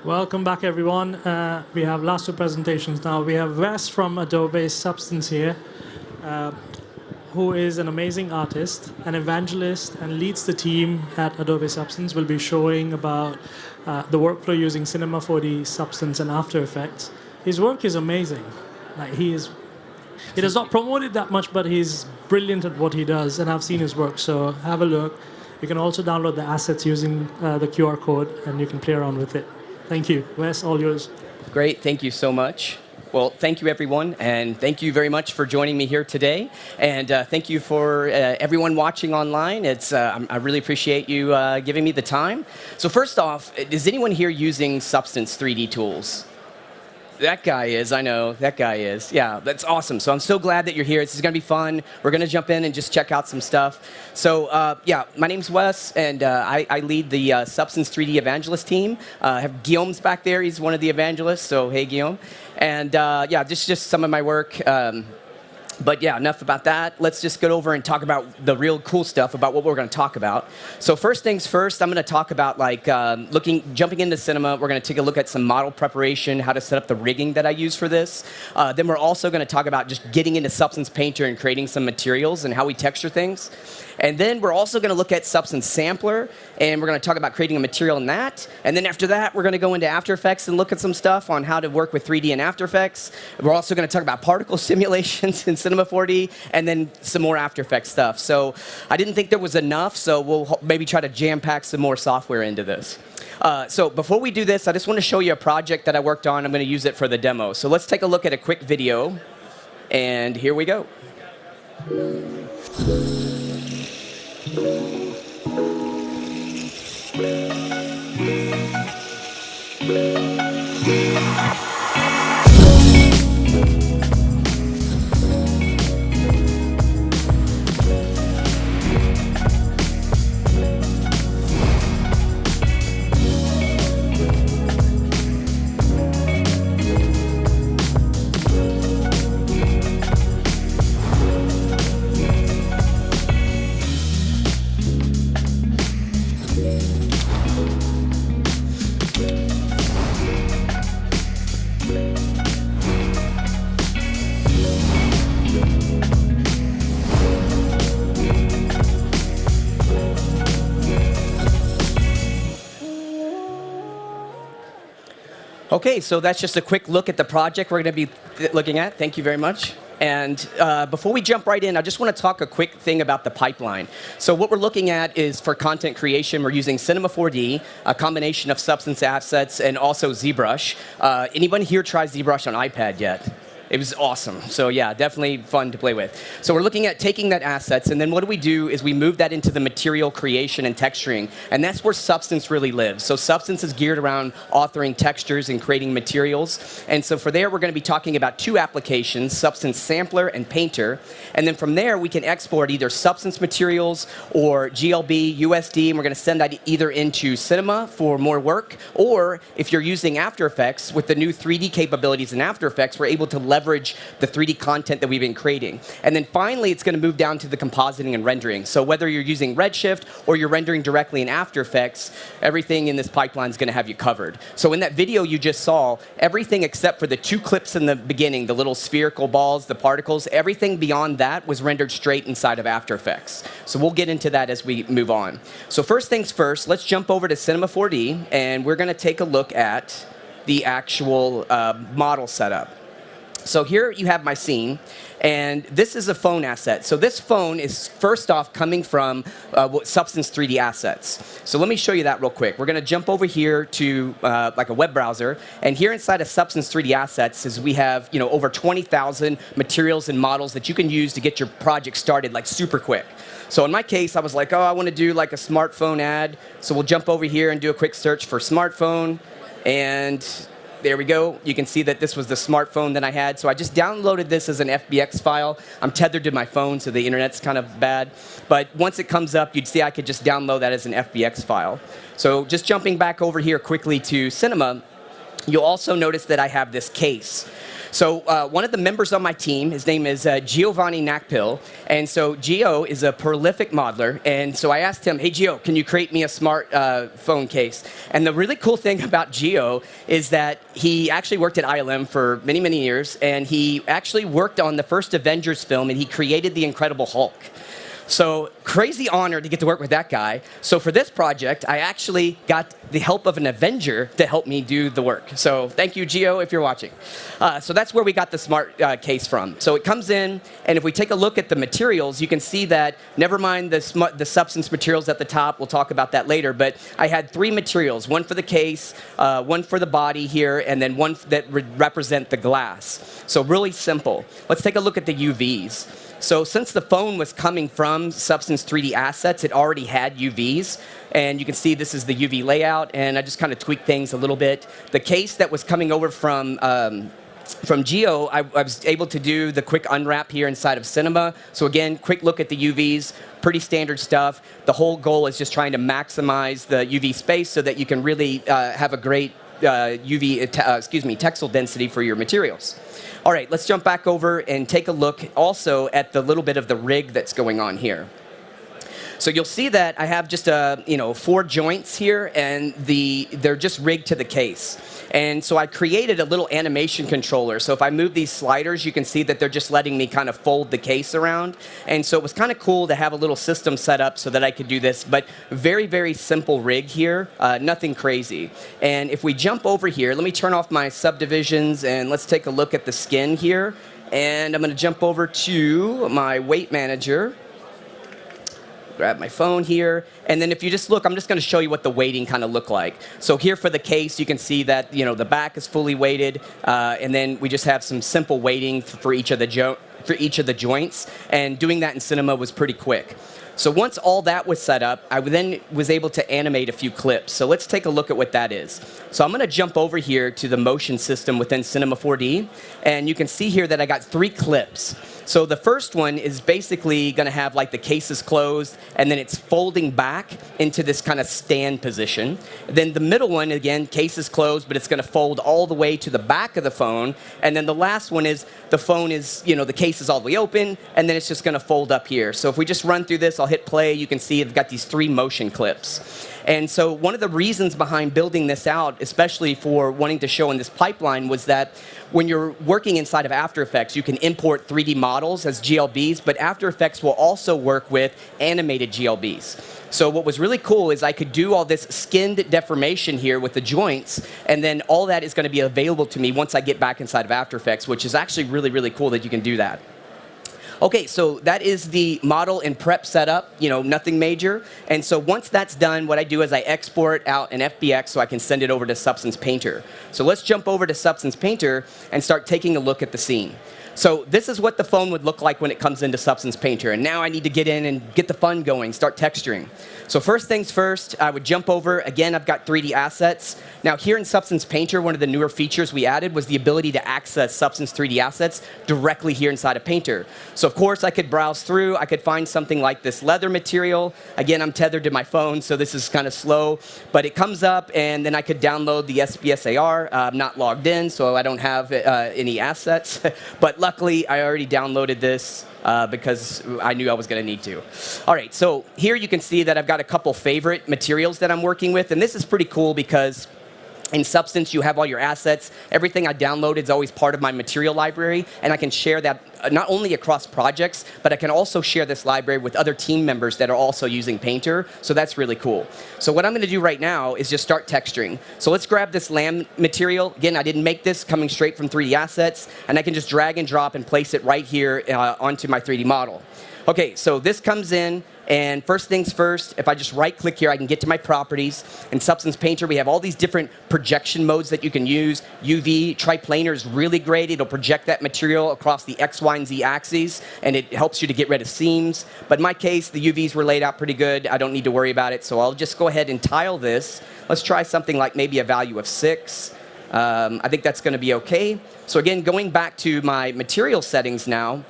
Welcome back, everyone. We have last two presentations now. We have Wes from Adobe Substance here, who is an amazing artist, an evangelist, and leads the team at Adobe Substance. Will be showing about the workflow using Cinema 4D, Substance, and After Effects. His work is amazing. He does not promote it that much, but he's brilliant at what he does, and I've seen his work, so have a look. You can also download the assets using the QR code, and you can play around with it. Thank you. Wes, all yours. Great. Thank you so much. Well, thank you, everyone, and thank you very much for joining me here today. And thank you for everyone watching online. I really appreciate you giving me the time. So first off, is anyone here using Substance 3D tools? That guy is, I know, that guy is. Yeah, that's awesome. So I'm so glad that you're here. This is going to be fun. We're going to jump in and just check out some stuff. So yeah, my name's Wes, and I lead the Substance 3D Evangelist team. I have Guillaume's back there. He's one of the evangelists, so hey, Guillaume. And yeah, just some of my work. But yeah, enough about that. Let's just get over and talk about the real cool stuff about what we're going to talk about. So first things first, I'm going to talk about jumping into Cinema. We're going to take a look at some model preparation, how to set up the rigging that I use for this. Then we're also going to talk about just getting into Substance Painter and creating some materials and how we texture things. And then we're also going to look at Substance Sampler, and we're going to talk about creating a material in that. And then after that, we're going to go into After Effects and look at some stuff on how to work with 3D and After Effects. We're also going to talk about particle simulations in Cinema 4D, and then some more After Effects stuff. So I didn't think there was enough, so we'll maybe try to jam-pack some more software into this. So before we do this, I just want to show you a project that I worked on. I'm going to use it for the demo. So let's take a look at a quick video, and here we go. Okay, so that's just a quick look at the project we're going to be looking at. Thank you very much. And before we jump right in, I just want to talk a quick thing about the pipeline. So what we're looking at is for content creation, we're using Cinema 4D, a combination of Substance assets, and also ZBrush. Anyone here try ZBrush on iPad yet? It was awesome. So yeah, definitely fun to play with. So we're looking at taking that assets, and then what we do is we move that into the material creation and texturing, and that's where Substance really lives. So Substance is geared around authoring textures and creating materials. And so for there, we're going to be talking about two applications, Substance Sampler and Painter. And then from there, we can export either Substance materials or GLB, USD, and we're going to send that either into Cinema for more work, or if you're using After Effects, with the new 3D capabilities in After Effects, we're able to leverage the 3D content that we've been creating. And then finally, it's going to move down to the compositing and rendering. So whether you're using Redshift or you're rendering directly in After Effects, everything in this pipeline is going to have you covered. So in that video you just saw, everything except for the two clips in the beginning, the little spherical balls, the particles, everything beyond that was rendered straight inside of After Effects. So we'll get into that as we move on. So first things first, let's jump over to Cinema 4D, and we're going to take a look at the actual model setup. So here you have my scene, and this is a phone asset. So this phone is first off coming from Substance 3D assets. So let me show you that real quick. We're going to jump over here to like a web browser, and here inside of Substance 3D assets is we have over 20,000 materials and models that you can use to get your project started like super quick. So in my case, I was like, oh, I want to do like a smartphone ad. So we'll jump over here and do a quick search for smartphone, and there we go. You can see that this was the smartphone that I had. So I just downloaded this as an FBX file. I'm tethered to my phone, so the internet's kind of bad. But once it comes up, you'd see I could just download that as an FBX file. So just jumping back over here quickly to Cinema, You'll also notice that I have this case. So one of the members on my team, his name is Giovanni Nakpil, and so Gio is a prolific modeler, and so I asked him, hey Gio, can you create me a smart phone case? And the really cool thing about Gio is that he actually worked at ILM for many, many years, and he actually worked on the first Avengers film, and he created the Incredible Hulk. So crazy honor to get to work with that guy. So for this project, I actually got the help of an Avenger to help me do the work. So thank you, Gio, if you're watching. So that's where we got the smart case from. So it comes in, and if we take a look at the materials, you can see that, never mind the substance materials at the top, we'll talk about that later, but I had 3 materials, one for the case, one for the body here, and then one that represent the glass. So really simple. Let's take a look at the UVs. So since the phone was coming from Substance 3D Assets, it already had UVs. And you can see this is the UV layout, and I just kind of tweaked things a little bit. The case that was coming over from Gio, I was able to do the quick unwrap here inside of Cinema. So again, quick look at the UVs, pretty standard stuff. The whole goal is just trying to maximize the UV space so that you can really have a great textile density for your materials. All right, let's jump back over and take a look also at the little bit of the rig that's going on here. So you'll see that I have just 4 joints here, and they're just rigged to the case. And so I created a little animation controller. So if I move these sliders, you can see that they're just letting me kind of fold the case around. And so it was kind of cool to have a little system set up so that I could do this. But very, very simple rig here, nothing crazy. And if we jump over here, let me turn off my subdivisions, and let's take a look at the skin here. And I'm going to jump over to my weight manager. Grab my phone here, and then if you just look, I'm just going to show you what the weighting kind of look like. So here for the case, you can see that the back is fully weighted, and then we just have some simple weighting for each of the joints, and doing that in Cinema was pretty quick. So once all that was set up, I then was able to animate a few clips. So let's take a look at what that is. So I'm going to jump over here to the motion system within Cinema 4D, and you can see here that I got 3 clips. So the first one is basically going to have like the case is closed, and then it's folding back into this kind of stand position. Then the middle one, again, case is closed, but it's going to fold all the way to the back of the phone. And then the last one is the phone is, the case is all the way open, and then it's just going to fold up here. So if we just run through this, I'll hit play. You can see I've got these 3 motion clips. And so one of the reasons behind building this out, especially for wanting to show in this pipeline, was that when you're working inside of After Effects, you can import 3D models as GLBs, but After Effects will also work with animated GLBs. So what was really cool is I could do all this skinned deformation here with the joints, and then all that is going to be available to me once I get back inside of After Effects, which is actually really, really cool that you can do that. Okay, so that is the model and prep setup, nothing major. And so once that's done, what I do is I export out an FBX so I can send it over to Substance Painter. So let's jump over to Substance Painter and start taking a look at the scene. So this is what the phone would look like when it comes into Substance Painter. And now I need to get in and get the fun going, start texturing. So first things first, I would jump over. Again, I've got 3D assets. Now here in Substance Painter, one of the newer features we added was the ability to access Substance 3D assets directly here inside of Painter. So of course, I could browse through. I could find something like this leather material. Again, I'm tethered to my phone, so this is kind of slow. But it comes up, and then I could download the SBSAR. I'm not logged in, so I don't have any assets. But luckily, I already downloaded this because I knew I was going to need to. All right, so here you can see that I've got a couple favorite materials that I'm working with, and this is pretty cool because in Substance, you have all your assets. Everything I downloaded is always part of my material library, and I can share that not only across projects, but I can also share this library with other team members that are also using Painter, so that's really cool. So what I'm going to do right now is just start texturing. So let's grab this lamb material. Again, I didn't make this, coming straight from 3D Assets, and I can just drag and drop and place it right here onto my 3D model. Okay, so this comes in, and first things first, if I just right-click here, I can get to my properties. In Substance Painter, we have all these different projection modes that you can use. UV, triplanar is really great. It'll project that material across the X, Y, and Z axes, and it helps you to get rid of seams. But in my case, the UVs were laid out pretty good. I don't need to worry about it, so I'll just go ahead and tile this. Let's try something like maybe a value of 6. I think that's going to be okay. So again, going back to my material settings now,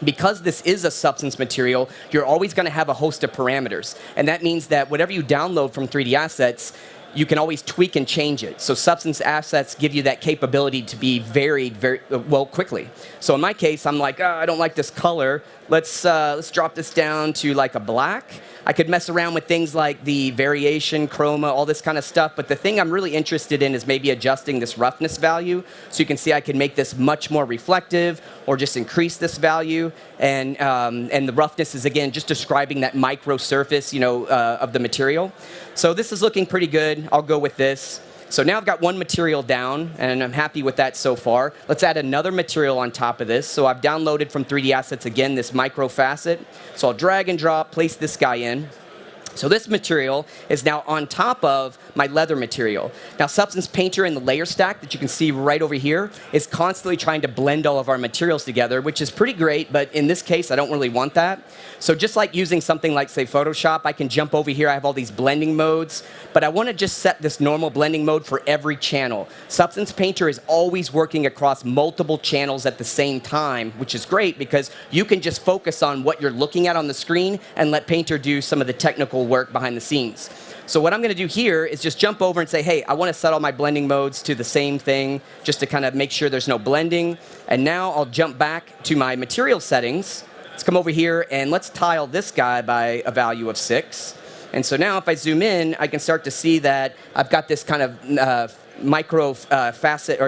because this is a substance material, you're always going to have a host of parameters. And that means that whatever you download from 3D Assets, you can always tweak and change it. So substance assets give you that capability to be varied very well quickly. So in my case, I'm like, I don't like this color. Let's drop this down to like a black. I could mess around with things like the variation, chroma, all this kind of stuff. But the thing I'm really interested in is maybe adjusting this roughness value. So you can see I can make this much more reflective or just increase this value. And the roughness is, again, just describing that micro surface, of the material. So this is looking pretty good. I'll go with this. So now I've got one material down, and I'm happy with that so far. Let's add another material on top of this. So I've downloaded from 3D Assets, again, this micro facet. So I'll drag and drop, place this guy in. So this material is now on top of my leather material. Now, Substance Painter in the layer stack that you can see right over here is constantly trying to blend all of our materials together, which is pretty great, but in this case, I don't really want that. So just like using something like, say, Photoshop, I can jump over here. I have all these blending modes, but I want to just set this normal blending mode for every channel. Substance Painter is always working across multiple channels at the same time, which is great because you can just focus on what you're looking at on the screen and let Painter do some of the technical work behind the scenes. So what I'm going to do here is just jump over and say, hey, I want to set all my blending modes to the same thing just to kind of make sure there's no blending. And now I'll jump back to my material settings. Let's come over here and let's tile this guy by a value of 6. And so now if I zoom in, I can start to see that I've got this kind of microfiber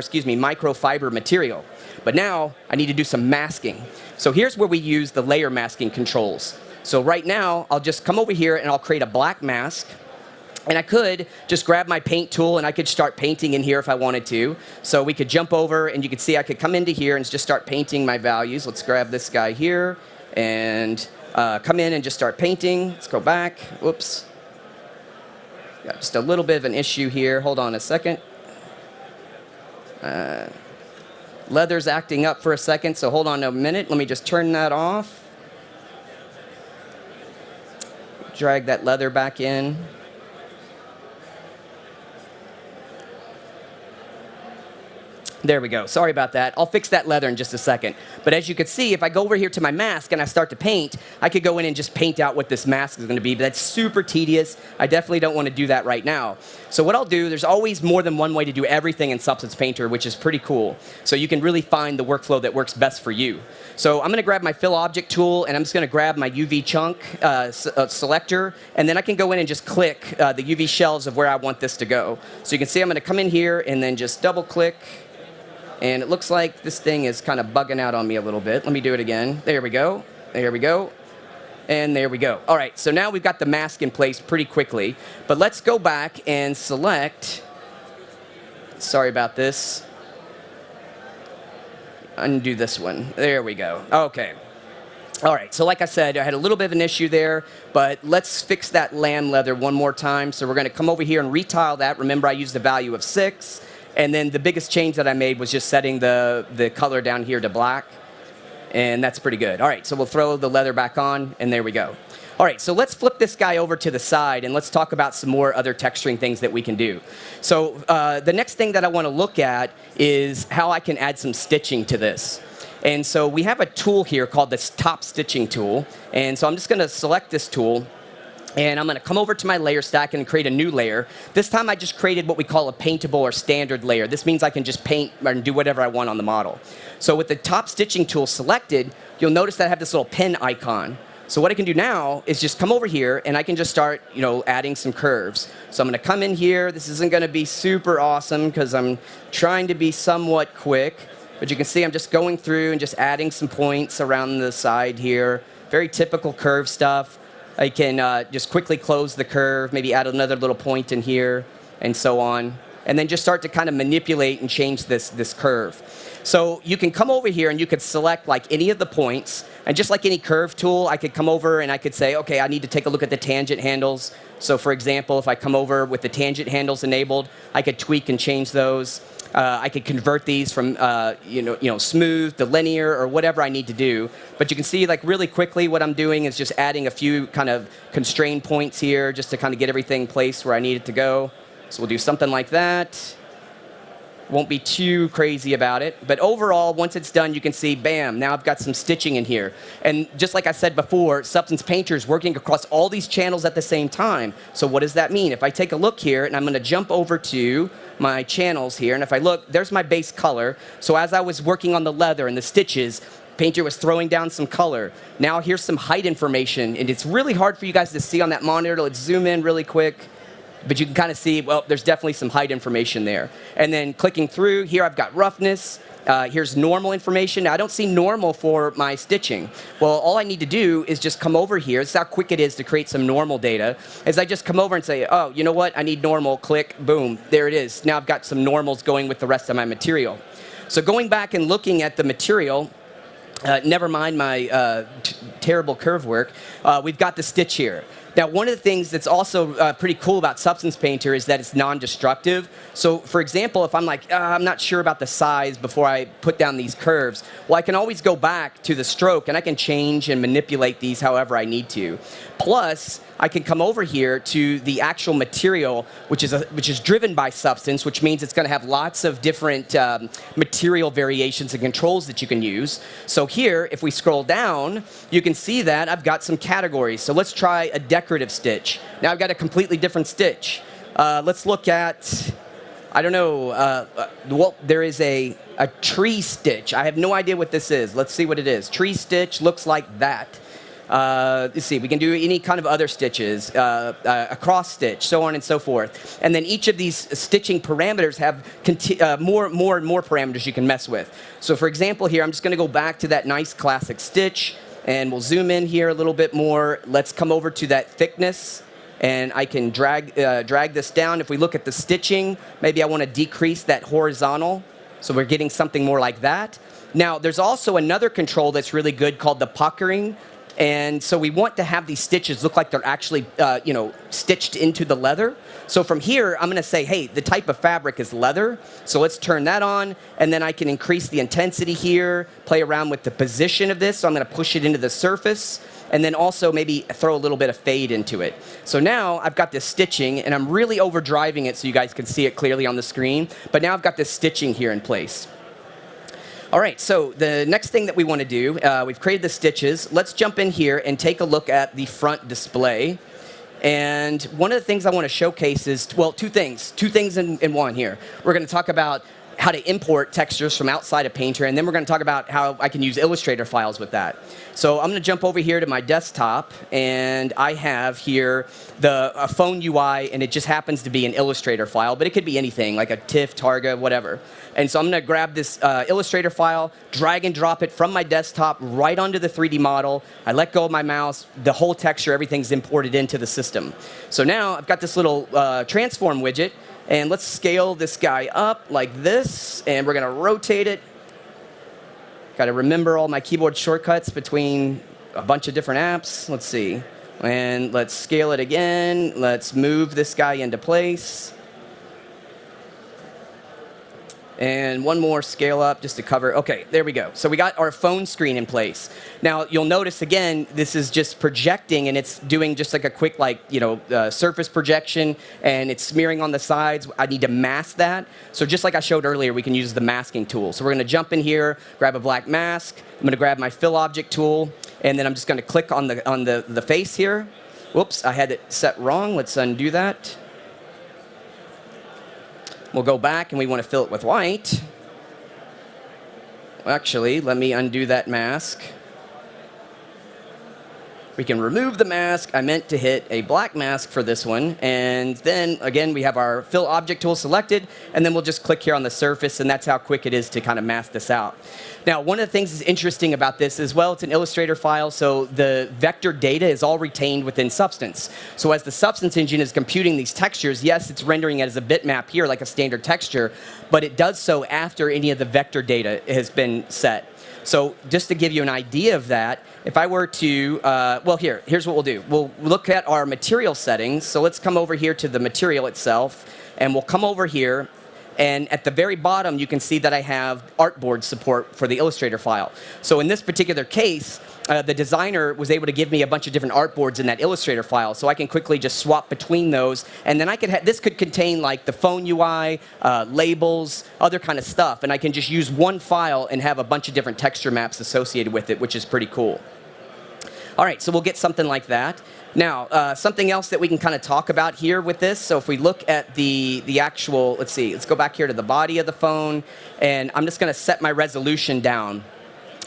material. But now I need to do some masking. So here's where we use the layer masking controls. So right now, I'll just come over here and I'll create a black mask. And I could just grab my paint tool and I could start painting in here if I wanted to. So we could jump over and you could see I could come into here and just start painting my values. Let's grab this guy here and come in and just start painting. Let's go back. Whoops. Got just a little bit of an issue here. Hold on a second. Leather's acting up for a second, so hold on a minute. Let me just turn that off. Drag that leather back in. There we go. Sorry about that. I'll fix that leather in just a second. But as you can see, if I go over here to my mask and I start to paint, I could go in and just paint out what this mask is going to be. But that's super tedious. I definitely don't want to do that right now. So what I'll do, there's always more than one way to do everything in Substance Painter, which is pretty cool. So you can really find the workflow that works best for you. So I'm going to grab my Fill Object tool, and I'm just going to grab my UV chunk selector, and then I can go in and just click the UV shelves of where I want this to go. So you can see I'm going to come in here and then just double-click. And it looks like this thing is kind of bugging out on me a little bit. Let me do it again. There we go. There we go. And there we go. All right, so now we've got the mask in place pretty quickly. But let's go back and select. Sorry about this. Undo this one. There we go. Okay. All right, so like I said, I had a little bit of an issue there, but let's fix that lamb leather one more time. So we're going to come over here and retile that. Remember, I used a value of 6. And then the biggest change that I made was just setting the color down here to black. And that's pretty good. All right, so we'll throw the leather back on, and there we go. All right, so let's flip this guy over to the side, and let's talk about some more other texturing things that we can do. So the next thing that I want to look at is how I can add some stitching to this. And so we have a tool here called this Topstitching Tool. And so I'm just going to select this tool. And I'm going to come over to my layer stack and create a new layer. This time I just created what we call a paintable or standard layer. This means I can just paint and do whatever I want on the model. So with the Topstitching tool selected, you'll notice that I have this little pen icon. So what I can do now is just come over here and I can just start, adding some curves. So I'm going to come in here. This isn't going to be super awesome because I'm trying to be somewhat quick. But you can see I'm just going through and just adding some points around the side here. Very typical curve stuff. I can just quickly close the curve, maybe add another little point in here, and so on. And then just start to kind of manipulate and change this curve. So you can come over here and you could select like any of the points. And just like any curve tool, I could come over and I could say, okay, I need to take a look at the tangent handles. So for example, if I come over with the tangent handles enabled, I could tweak and change those. I could convert these from smooth to linear or whatever I need to do. But you can see like really quickly what I'm doing is just adding a few kind of constrained points here just to kind of get everything placed where I need it to go. So we'll do something like that. Won't be too crazy about it. But overall, once it's done, you can see, bam, now I've got some stitching in here. And just like I said before, Substance Painter is working across all these channels at the same time. So what does that mean? If I take a look here, and I'm going to jump over to my channels here, and if I look, there's my base color. So as I was working on the leather and the stitches, Painter was throwing down some color. Now here's some height information, and it's really hard for you guys to see on that monitor. Let's zoom in really quick. But you can kind of see, well, there's definitely some height information there. And then clicking through, here I've got roughness. Here's normal information. Now, I don't see normal for my stitching. Well, all I need to do is just come over here. This is how quick it is to create some normal data. Is I just come over and say, oh, you know what? I need normal. Click, boom. There it is. Now I've got some normals going with the rest of my material. So going back and looking at the material, never mind my terrible curve work, we've got the stitch here. Now, one of the things that's also pretty cool about Substance Painter is that it's non-destructive. So, for example, if I'm like, I'm not sure about the size before I put down these curves, well, I can always go back to the stroke, and I can change and manipulate these however I need to. Plus, I can come over here to the actual material, which is driven by Substance, which means it's going to have lots of different material variations and controls that you can use. So here, if we scroll down, you can see that I've got some categories. So let's try a decorative stitch. Now I've got a completely different stitch. Let's look at, I don't know, well, there is a tree stitch. I have no idea what this is. Let's see what it is. Tree stitch looks like that. Let's see, we can do any kind of other stitches, a cross stitch, so on and so forth. And then each of these stitching parameters have more and more parameters you can mess with. So for example here, I'm just going to go back to that nice classic stitch, and we'll zoom in here a little bit more. Let's come over to that thickness, and I can drag this down. If we look at the stitching, maybe I want to decrease that horizontal, so we're getting something more like that. Now, there's also another control that's really good called the puckering. And so we want to have these stitches look like they're actually, stitched into the leather. So from here, I'm going to say, hey, the type of fabric is leather. So let's turn that on. And then I can increase the intensity here, play around with the position of this. So I'm going to push it into the surface. And then also maybe throw a little bit of fade into it. So now I've got this stitching, and I'm really overdriving it so you guys can see it clearly on the screen. But now I've got this stitching here in place. All right, so the next thing that we want to do, we've created the stitches. Let's jump in here and take a look at the front display. And one of the things I want to showcase is, well, two things in one here. We're going to talk about how to import textures from outside of Painter, and then we're going to talk about how I can use Illustrator files with that. So I'm going to jump over here to my desktop, and I have here a phone UI, and it just happens to be an Illustrator file, but it could be anything, like a TIFF, Targa, whatever. And so I'm going to grab this Illustrator file, drag and drop it from my desktop right onto the 3D model. I let go of my mouse, the whole texture, everything's imported into the system. So now I've got this little transform widget, and let's scale this guy up like this, and we're going to rotate it. Got to remember all my keyboard shortcuts between a bunch of different apps. Let's see. And let's scale it again. Let's move this guy into place. And one more scale up just to cover. Okay, there we go. So we got our phone screen in place. Now, you'll notice, again, this is just projecting, and it's doing just like a quick, surface projection, and it's smearing on the sides. I need to mask that. So just like I showed earlier, we can use the masking tool. So we're going to jump in here, grab a black mask. I'm going to grab my fill object tool, and then I'm just going to click on the face here. Whoops, I had it set wrong. Let's undo that. We'll go back, and we want to fill it with white. Actually, let me undo that mask. We can remove the mask. I meant to hit a black mask for this one. And then, again, we have our fill object tool selected, and then we'll just click here on the surface, and that's how quick it is to kind of mask this out. Now, one of the things that's interesting about this as well, it's an Illustrator file, so the vector data is all retained within Substance. So as the Substance engine is computing these textures, yes, it's rendering it as a bitmap here, like a standard texture, but it does so after any of the vector data has been set. So just to give you an idea of that, if I were to, here's what we'll do. We'll look at our material settings. So let's come over here to the material itself, and we'll come over here, And at the very bottom, you can see that I have artboard support for the Illustrator file. So in this particular case, the designer was able to give me a bunch of different artboards in that Illustrator file, so I can quickly just swap between those, and then I could this could contain like the phone UI, labels, other kind of stuff, and I can just use one file and have a bunch of different texture maps associated with it, which is pretty cool. All right, so we'll get something like that. Now, something else that we can kind of talk about here with this, so if we look at the actual, let's go back here to the body of the phone, and I'm just going to set my resolution down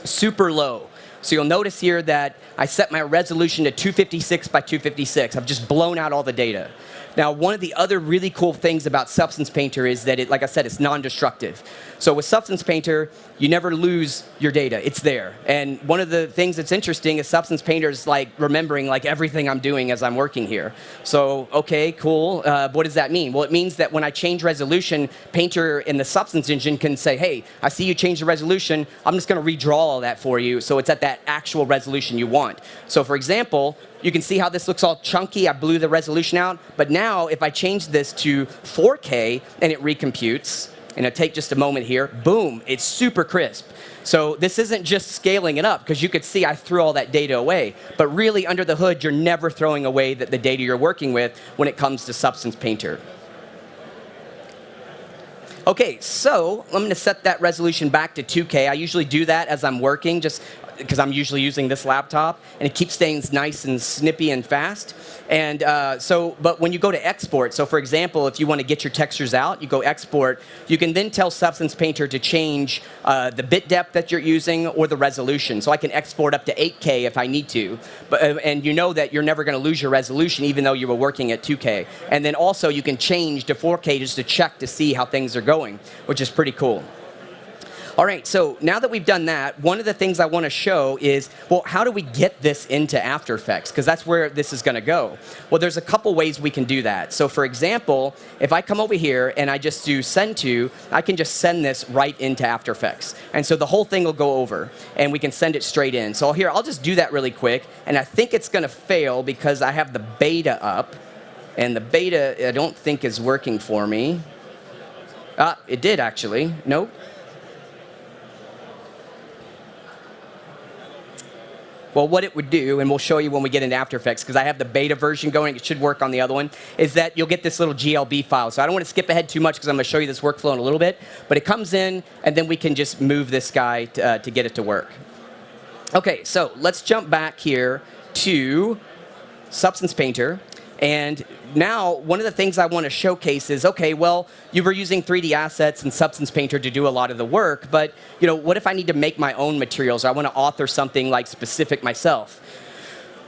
super low. So you'll notice here that I set my resolution to 256 by 256. I've just blown out all the data. Now, one of the other really cool things about Substance Painter is that it, like I said, it's non-destructive. So with Substance Painter, you never lose your data. It's there. And one of the things that's interesting is Substance Painter is like remembering like everything I'm doing as I'm working here. So, okay, cool. What does that mean? Well, it means that when I change resolution, Painter in the Substance engine can say, hey, I see you changed the resolution. I'm just going to redraw all that for you so it's at that actual resolution you want. So, for example, you can see how this looks all chunky. I blew the resolution out. But now, if I change this to 4K and it recomputes, and it'll take just a moment here, boom, it's super crisp. So this isn't just scaling it up, because you could see I threw all that data away. But really, under the hood, you're never throwing away the data you're working with when it comes to Substance Painter. Okay, so I'm going to set that resolution back to 2K. I usually do that as I'm working, just because I'm usually using this laptop, and it keeps things nice and snippy and fast. And but when you go to export, so for example, if you want to get your textures out, you go export, you can then tell Substance Painter to change the bit depth that you're using or the resolution. So I can export up to 8K if I need to. And you know that you're never going to lose your resolution even though you were working at 2K. And then also you can change to 4K just to check to see how things are going, which is pretty cool. All right, so now that we've done that, one of the things I want to show is, well, how do we get this into After Effects? Because that's where this is going to go. Well, there's a couple ways we can do that. So for example, if I come over here and I just do send to, I can just send this right into After Effects. And so the whole thing will go over, and we can send it straight in. So here, I'll just do that really quick, and I think it's going to fail because I have the beta up, and the beta I don't think is working for me. It did actually. Nope. Well, what it would do, and we'll show you when we get into After Effects, because I have the beta version going, it should work on the other one, is that you'll get this little GLB file. So I don't want to skip ahead too much because I'm going to show you this workflow in a little bit. But it comes in, and then we can just move this guy to get it to work. Okay, so let's jump back here to Substance Painter. And now, one of the things I want to showcase is, okay, well, you were using 3D assets and Substance Painter to do a lot of the work, but what if I need to make my own materials, or I want to author something like specific myself?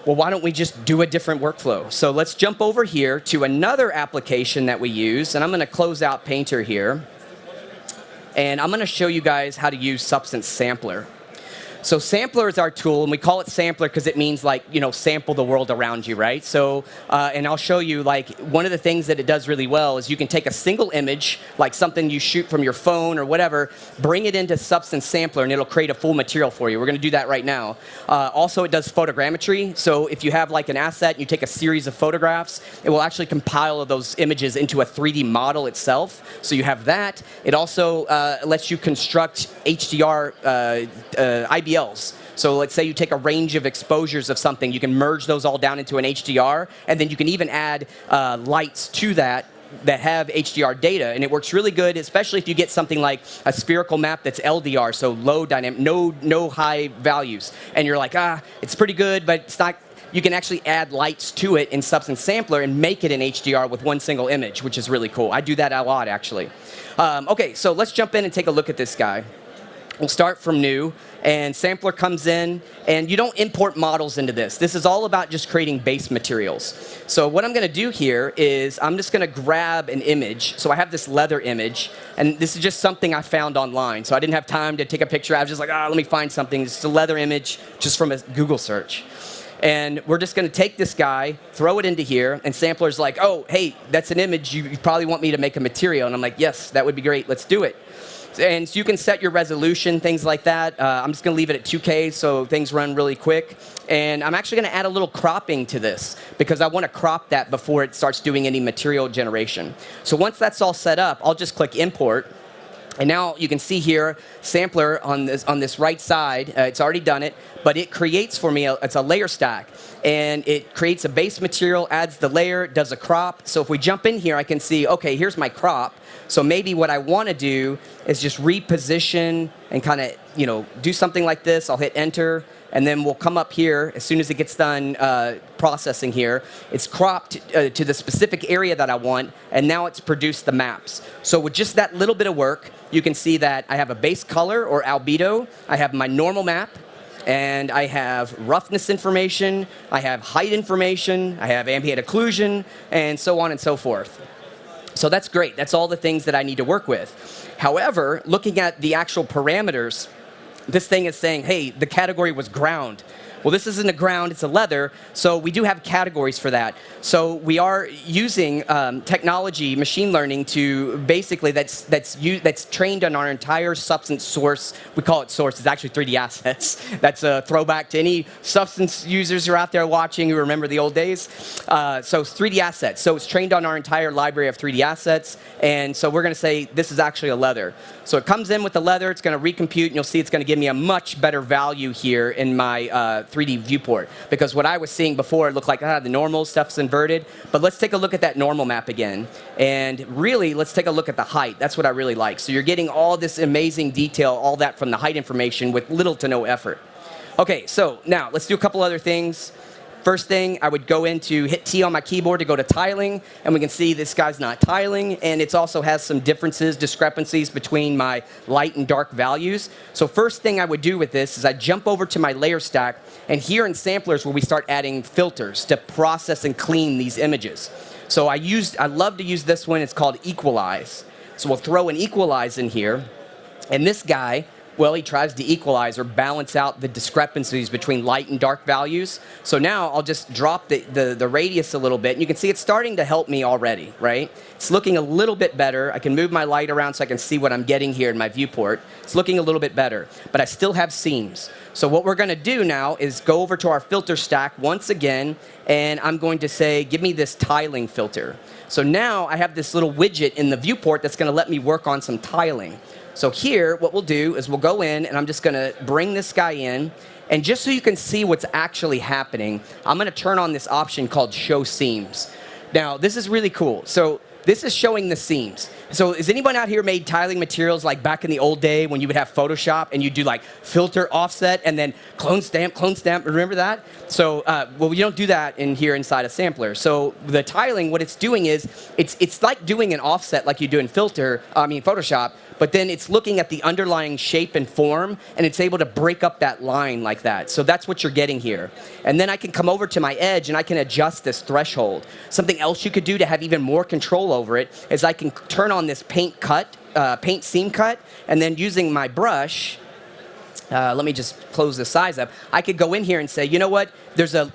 Well, why don't we just do a different workflow? So let's jump over here to another application that we use, and I'm going to close out Painter here, and I'm going to show you guys how to use Substance Sampler. So Sampler is our tool, and we call it Sampler because it means like, sample the world around you, right? So, and I'll show you, like, one of the things that it does really well is you can take a single image, like something you shoot from your phone or whatever, bring it into Substance Sampler, and it'll create a full material for you. We're going to do that right now. Also, it does photogrammetry. So if you have like an asset and you take a series of photographs, it will actually compile those images into a 3D model itself. So you have that. It also lets you construct HDR IBLs. So let's say you take a range of exposures of something, you can merge those all down into an HDR, and then you can even add lights to that have HDR data, and it works really good, especially if you get something like a spherical map that's LDR, so low dynamic, no high values, and you're like, it's pretty good, but it's not. You can actually add lights to it in Substance Sampler and make it in HDR with one single image, which is really cool. I do that a lot, actually. Okay, so let's jump in and take a look at this guy. We'll start from new, and Sampler comes in, and you don't import models into this. This is all about just creating base materials. So what I'm going to do here is I'm just going to grab an image. So I have this leather image, and this is just something I found online. So I didn't have time to take a picture. I was just like, let me find something. It's a leather image just from a Google search. And we're just going to take this guy, throw it into here, and Sampler's like, oh, hey, that's an image. You probably want me to make a material. And I'm like, yes, that would be great. Let's do it. And so you can set your resolution, things like that. I'm just going to leave it at 2K so things run really quick. And I'm actually going to add a little cropping to this because I want to crop that before it starts doing any material generation. So once that's all set up, I'll just click Import. And now you can see here, sampler on this right side, it's already done it, but it creates for me, it's a layer stack. And it creates a base material, adds the layer, does a crop. So if we jump in here, I can see, okay, here's my crop. So maybe what I want to do is just reposition and kind of, do something like this. I'll hit Enter. And then we'll come up here as soon as it gets done processing here. It's cropped to the specific area that I want, and now it's produced the maps. So with just that little bit of work, you can see that I have a base color or albedo. I have my normal map, and I have roughness information. I have height information. I have ambient occlusion, and so on and so forth. So that's great. That's all the things that I need to work with. However, looking at the actual parameters, this thing is saying, hey, the category was ground. Well, this isn't a ground, it's a leather, so we do have categories for that. So we are using technology, machine learning, to basically, that's trained on our entire substance source. We call it source, it's actually 3D assets. That's a throwback to any substance users who are out there watching who remember the old days. So it's 3D assets. So it's trained on our entire library of 3D assets, and so we're going to say this is actually a leather. So it comes in with the leather, it's going to recompute, and you'll see it's going to give me a much better value here in my 3D viewport. Because what I was seeing before, it looked like the normal stuff's inverted. But let's take a look at that normal map again. And really, let's take a look at the height. That's what I really like. So you're getting all this amazing detail, all that from the height information with little to no effort. Okay, so now let's do a couple other things. First thing, I would go into hit T on my keyboard to go to tiling, and we can see this guy's not tiling, and it also has some differences, discrepancies between my light and dark values. So first thing I would do with this is I jump over to my layer stack, and here in samplers where we start adding filters to process and clean these images. So I love to use this one, it's called Equalize. So we'll throw an Equalize in here, and this guy, well, he tries to equalize or balance out the discrepancies between light and dark values. So now I'll just drop the radius a little bit. And you can see it's starting to help me already, right? It's looking a little bit better. I can move my light around so I can see what I'm getting here in my viewport. It's looking a little bit better, but I still have seams. So what we're going to do now is go over to our filter stack once again, and I'm going to say, give me this tiling filter. So now I have this little widget in the viewport that's going to let me work on some tiling. So here, what we'll do is we'll go in, and I'm just going to bring this guy in. And just so you can see what's actually happening, I'm going to turn on this option called Show Seams. Now, this is really cool. So this is showing the seams. So is anyone out here made tiling materials like back in the old day when you would have Photoshop and you'd do like filter, offset, and then clone stamp? Remember that? So, well, we don't do that in here inside a sampler. So the tiling, what it's doing is it's like doing an offset like you do in Photoshop, but then it's looking at the underlying shape and form, and it's able to break up that line like that. So that's what you're getting here. And then I can come over to my edge, and I can adjust this threshold. Something else you could do to have even more control over it is I can turn on this paint seam cut, and then using my brush, let me just close the size up. I could go in here and say, you know what? There's a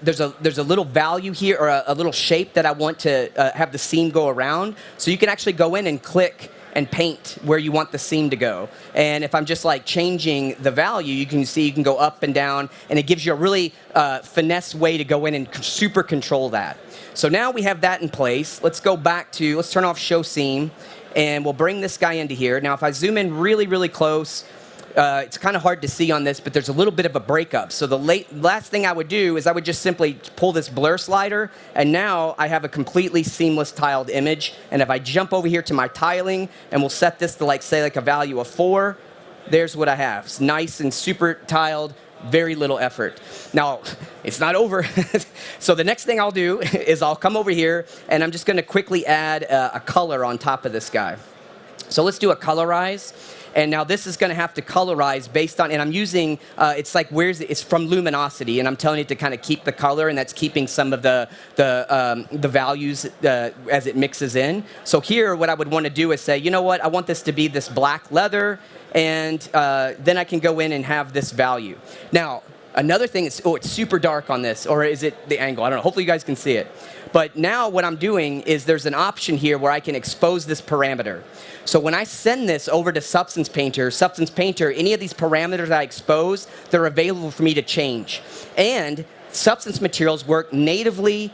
little value here, or a little shape that I want to have the seam go around. So you can actually go in and click and paint where you want the seam to go. And if I'm just like changing the value, you can see you can go up and down, and it gives you a really finesse way to go in and super control that. So now we have that in place. Let's go back to, let's turn off Show Seam, and we'll bring this guy into here. Now if I zoom in really, really close, it's kind of hard to see on this, but there's a little bit of a breakup. So the last thing I would do is I would just simply pull this blur slider, and now I have a completely seamless tiled image. And if I jump over here to my tiling, and we'll set this to say a value of 4, there's what I have. It's nice and super tiled, very little effort. Now, it's not over. So the next thing I'll do is I'll come over here, and I'm just going to quickly add a color on top of this guy. So let's do a colorize. And now this is going to have to colorize based on, and I'm using, it's from luminosity, and I'm telling it to kind of keep the color, and that's keeping some of the values as it mixes in. So here, what I would want to do is say, you know what, I want this to be this black leather, and then I can go in and have this value. Now, Another thing is, it's super dark on this, or is it the angle? I don't know. Hopefully you guys can see it. But now what I'm doing is there's an option here where I can expose this parameter. So when I send this over to Substance Painter, any of these parameters I expose, they're available for me to change. And Substance materials work natively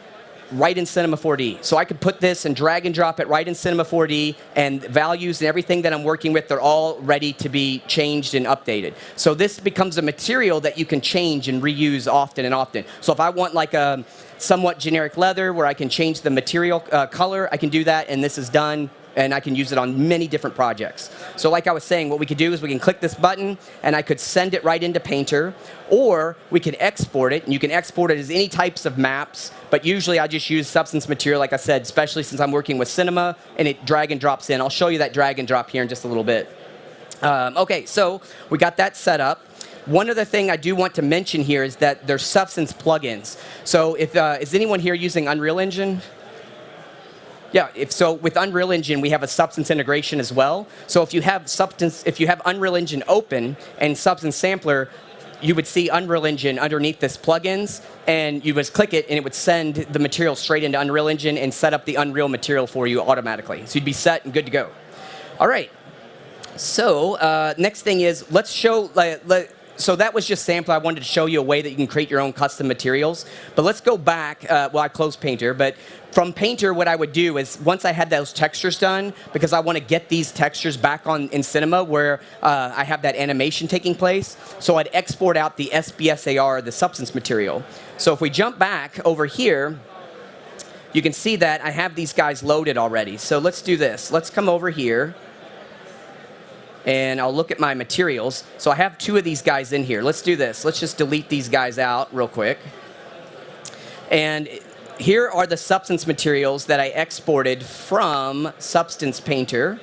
right in Cinema 4D. So I could put this and drag and drop it right in Cinema 4D, and values and everything that I'm working with, they're all ready to be changed and updated. So this becomes a material that you can change and reuse often and often. So if I want like a somewhat generic leather where I can change the material color, I can do that, and this is done, and I can use it on many different projects. So like I was saying, what we could do is we can click this button, and I could send it right into Painter, or we can export it, and you can export it as any types of maps, but usually I just use Substance material, like I said, especially since I'm working with Cinema, and it drag and drops in. I'll show you that drag and drop here in just a little bit. Okay, so we got that set up. One other thing I do want to mention here is that there's Substance plugins. So if is anyone here using Unreal Engine? Yeah, with Unreal Engine, we have a Substance integration as well. So if you have Unreal Engine open and Substance Sampler, you would see Unreal Engine underneath this plugins, and you would click it, and it would send the material straight into Unreal Engine and set up the Unreal material for you automatically. So you'd be set and good to go. All right. So next thing is, let's show. So that was just sample. I wanted to show you a way that you can create your own custom materials. But let's go back. I closed Painter, but from Painter, what I would do is once I had those textures done, because I want to get these textures back in Cinema where I have that animation taking place, so I'd export out the SBSAR, the Substance material. So if we jump back over here, you can see that I have these guys loaded already. So let's do this. Let's come over here, and I'll look at my materials. So I have 2 of these guys in here. Let's do this. Let's just delete these guys out real quick. And here are the Substance materials that I exported from Substance Painter.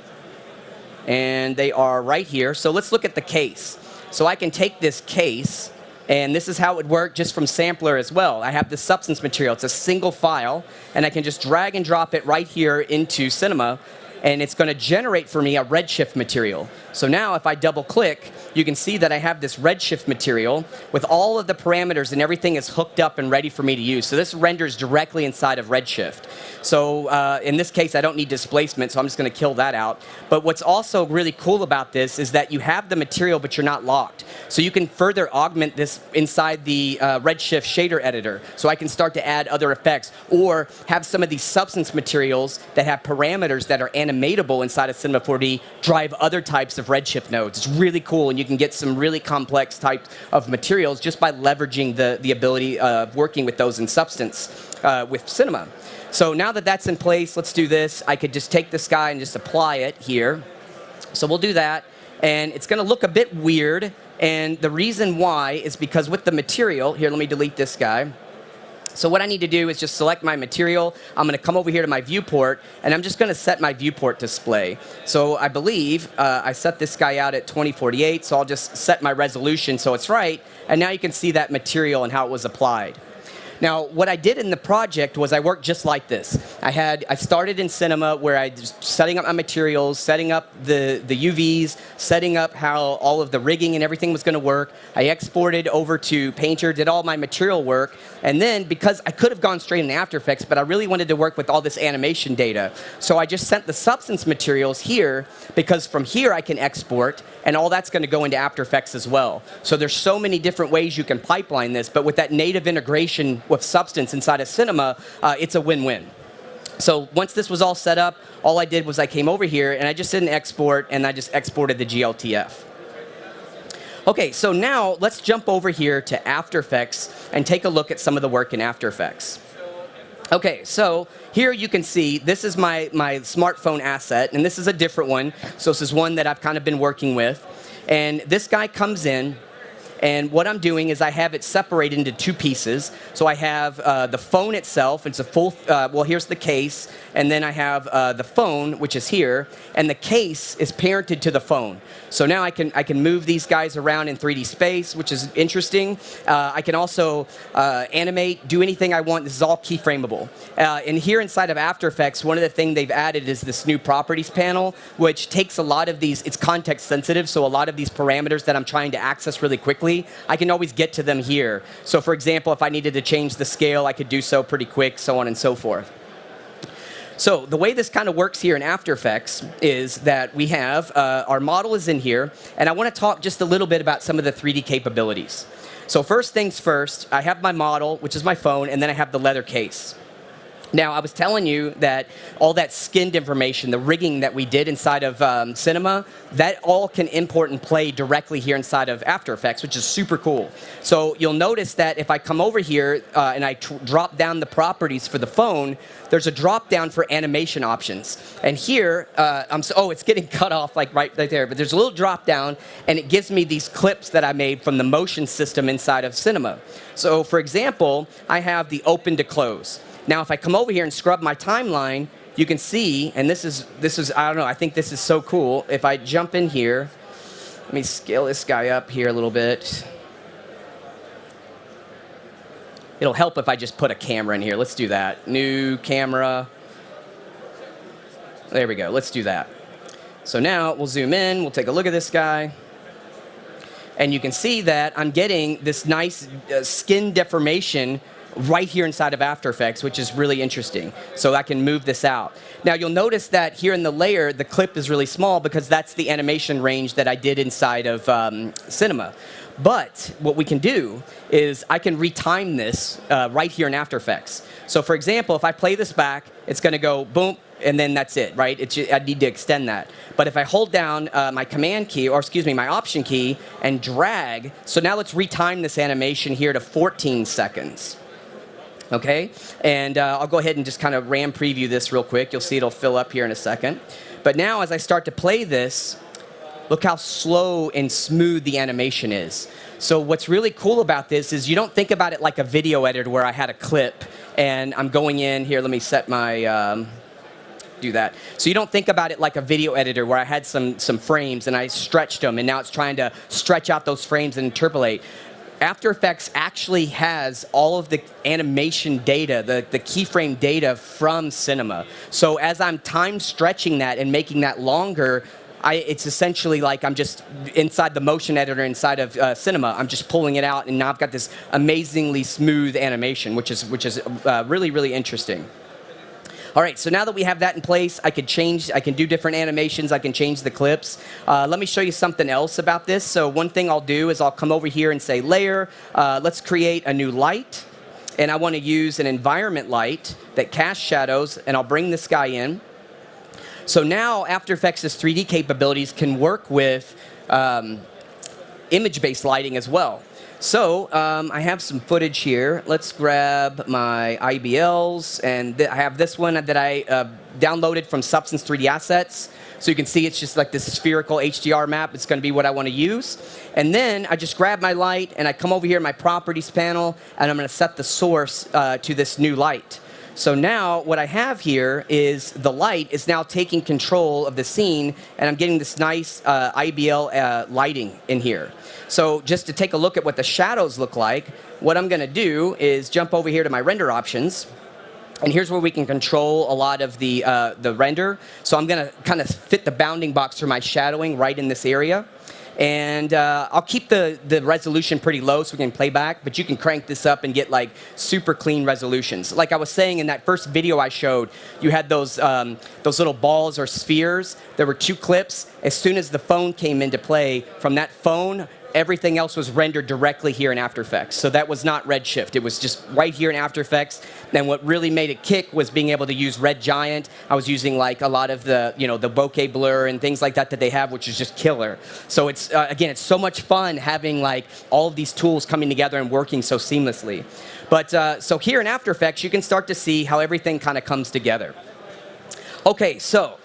And they are right here. So let's look at the case. So I can take this case, and this is how it would work just from Sampler as well. I have the Substance material. It's a single file, and I can just drag and drop it right here into Cinema, and it's going to generate for me a redshift material. So now if I double click, you can see that I have this redshift material with all of the parameters, and everything is hooked up and ready for me to use. So this renders directly inside of redshift. So in this case, I don't need displacement, so I'm just going to kill that out. But what's also really cool about this is that you have the material, but you're not locked. So you can further augment this inside the redshift shader editor. So I can start to add other effects, or have some of these Substance materials that have parameters that are animatable inside of Cinema 4D drive other types of redshift nodes. It's really cool, and you can get some really complex types of materials just by leveraging the ability of working with those in Substance with Cinema. So now that that's in place, let's do this. I could just take this guy and just apply it here. So we'll do that, and it's going to look a bit weird, and the reason why is because with the material, here, let me delete this guy. So what I need to do is just select my material. I'm going to come over here to my viewport, and I'm just going to set my viewport display. So I believe I set this guy out at 2048, so I'll just set my resolution so it's right, and now you can see that material and how it was applied. Now, what I did in the project was I worked just like this. I started in Cinema where I was setting up my materials, setting up the UVs, setting up how all of the rigging and everything was going to work. I exported over to Painter, did all my material work, and then because I could have gone straight into After Effects, but I really wanted to work with all this animation data. So I just sent the Substance materials here, because from here I can export, and all that's going to go into After Effects as well. So there's so many different ways you can pipeline this, but with that native integration with Substance inside of Cinema, it's a win-win. So once this was all set up, all I did was I came over here, and I just did an export, and I just exported the GLTF. Okay, so now let's jump over here to After Effects and take a look at some of the work in After Effects. Okay, so here you can see this is my smartphone asset, and this is a different one. So this is one that I've kind of been working with. And this guy comes in, and what I'm doing is I have it separated into 2 pieces. So I have the phone itself. It's a full, well, here's the case. And then I have the phone, which is here. And the case is parented to the phone. So now I can move these guys around in 3D space, which is interesting. I can also animate, do anything I want. This is all keyframeable. And here inside of After Effects, one of the things they've added is this new properties panel, which takes a lot of these, it's context sensitive, so a lot of these parameters that I'm trying to access really quickly, quickly, I can always get to them here. So for example, if I needed to change the scale, I could do so pretty quick, so on and so forth. So the way this kind of works here in After Effects is that we have our model is in here, and I want to talk just a little bit about some of the 3D capabilities. So first things first, I have my model, which is my phone, and then I have the leather case. Now, I was telling you that all that skinned information, the rigging that we did inside of Cinema, that all can import and play directly here inside of After Effects, which is super cool. So you'll notice that if I come over here and I drop down the properties for the phone, there's a drop down for animation options. And here, it's getting cut off like right there, but there's a little drop down, and it gives me these clips that I made from the motion system inside of Cinema. So for example, I have the open to close. Now, if I come over here and scrub my timeline, you can see, and this is I don't know, I think this is so cool. If I jump in here, let me scale this guy up here a little bit. It'll help if I just put a camera in here. Let's do that. New camera. There we go. Let's do that. So now we'll zoom in. We'll take a look at this guy. And you can see that I'm getting this nice skin deformation right here inside of After Effects, which is really interesting. So I can move this out. Now you'll notice that here in the layer, the clip is really small because that's the animation range that I did inside of Cinema. But what we can do is I can retime this right here in After Effects. So for example, if I play this back, it's going to go boom, and then that's it, right? I need to extend that. But if I hold down my command key, or excuse me, my option key, and drag, so now let's retime this animation here to 14 seconds. Okay, and I'll go ahead and just kind of RAM preview this real quick. You'll see it'll fill up here in a second. But now as I start to play this, look how slow and smooth the animation is. So what's really cool about this is you don't think about it like a video editor where I had a clip and I'm going in here. Let me set my, do that. So you don't think about it like a video editor where I had some frames and I stretched them and now it's trying to stretch out those frames and interpolate. After Effects actually has all of the animation data, the keyframe data from Cinema. So as I'm time stretching that and making that longer, it's essentially like I'm just inside the motion editor inside of Cinema. I'm just pulling it out, and now I've got this amazingly smooth animation, which is really, really interesting. All right, so now that we have that in place, I can do different animations, I can change the clips. Let me show you something else about this. So one thing I'll do is I'll come over here and say layer, let's create a new light. And I want to use an environment light that casts shadows, and I'll bring this guy in. So now After Effects' 3D capabilities can work with image-based lighting as well. So I have some footage here. Let's grab my IBLs, and I have this one that I downloaded from Substance 3D Assets. So you can see it's just like this spherical HDR map. It's going to be what I want to use. And then I just grab my light, and I come over here in my Properties panel, and I'm going to set the source to this new light. So now what I have here is the light is now taking control of the scene, and I'm getting this nice IBL lighting in here. So just to take a look at what the shadows look like, what I'm going to do is jump over here to my render options. And here's where we can control a lot of the render. So I'm going to kind of fit the bounding box for my shadowing right in this area. And I'll keep the resolution pretty low so we can play back, but you can crank this up and get like super clean resolutions. Like I was saying in that first video I showed, you had those little balls or spheres. There were 2 clips. As soon as the phone came into play, from that phone, everything else was rendered directly here in After Effects. So that was not Redshift. It was just right here in After Effects. And what really made it kick was being able to use Red Giant. I was using like a lot of the bokeh blur and things like that they have, which is just killer. So it's, again, it's so much fun having like all of these tools coming together and working so seamlessly. But so here in After Effects, you can start to see how everything kind of comes together. Okay, so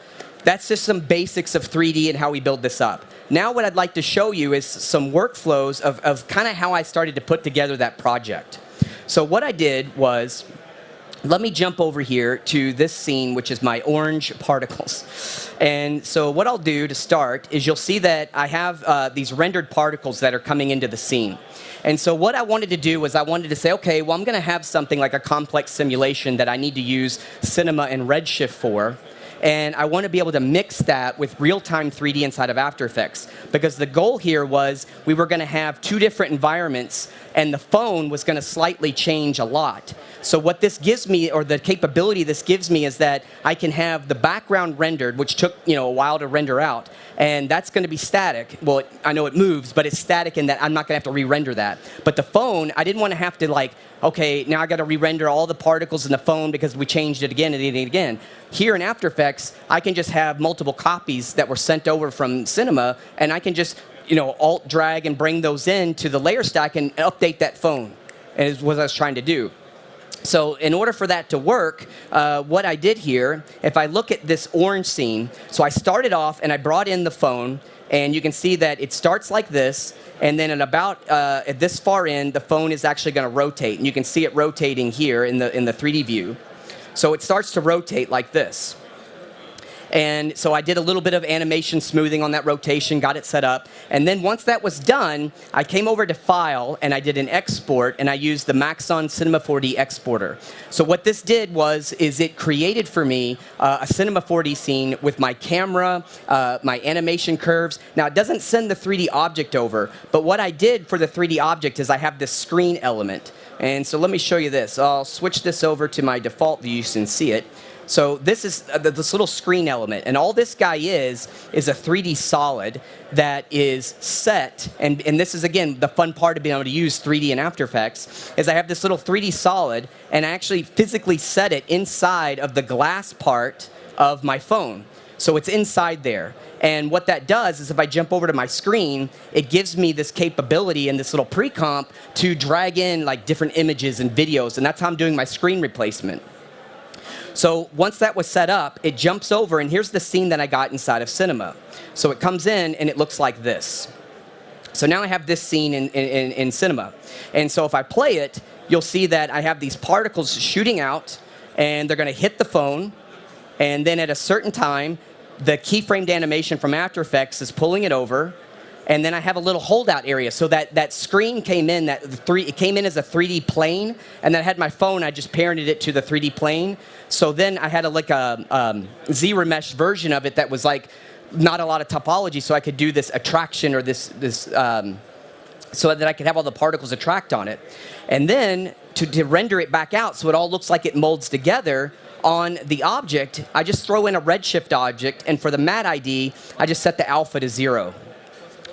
that's just some basics of 3D and how we build this up. Now what I'd like to show you is some workflows of kind of how I started to put together that project. So what I did was, let me jump over here to this scene, which is my orange particles. And so what I'll do to start is you'll see that I have these rendered particles that are coming into the scene. And so what I wanted to do was I wanted to say, okay, well, I'm going to have something like a complex simulation that I need to use Cinema and Redshift for. and I want to be able to mix that with real-time 3D inside of After Effects, because the goal here was we were going to have two different environments, and the phone was going to slightly change a lot. So what this gives me, or the capability this gives me, is that I can have the background rendered, which took a while to render out, and that's going to be static. Well, I know it moves, but it's static in that I'm not going to have to re-render that. But the phone, I didn't want to have to okay, now I got to re-render all the particles in the phone because we changed it again and again. Here in After Effects, I can just have multiple copies that were sent over from Cinema, and I can just alt drag and bring those in to the layer stack and update that phone, is what I was trying to do. So in order for that to work, what I did here, if I look at this orange scene, so I started off and I brought in the phone, and you can see that it starts like this, and then at this far in, the phone is actually going to rotate, and you can see it rotating here in the 3D view. So it starts to rotate like this. And so I did a little bit of animation smoothing on that rotation, got it set up. And then once that was done, I came over to File, and I did an export, and I used the Maxon Cinema 4D exporter. So what this did is it created for me a Cinema 4D scene with my camera, my animation curves. Now, it doesn't send the 3D object over, but what I did for the 3D object is I have this screen element. And so let me show you this. I'll switch this over to my default view so you can see it. So this is this little screen element, and all this guy is a 3D solid that is set, and this is, again, the fun part of being able to use 3D in After Effects, is I have this little 3D solid, and I actually physically set it inside of the glass part of my phone. So it's inside there. And what that does is if I jump over to my screen, it gives me this capability and this little pre-comp to drag in different images and videos, and that's how I'm doing my screen replacement. So once that was set up, it jumps over, and here's the scene that I got inside of Cinema. So it comes in, and it looks like this. So now I have this scene in Cinema. And so if I play it, you'll see that I have these particles shooting out, and they're going to hit the phone, and then at a certain time, the keyframed animation from After Effects is pulling it over, and then I have a little holdout area. So that screen came in, it came in as a 3D plane, and then I had my phone, I just parented it to the 3D plane. So then I had a Z-Remesh version of it that was not a lot of topology, so I could do this attraction, or this so that I could have all the particles attract on it. And then to render it back out so it all looks like it molds together on the object, I just throw in a redshift object, and for the matte ID, I just set the alpha to 0.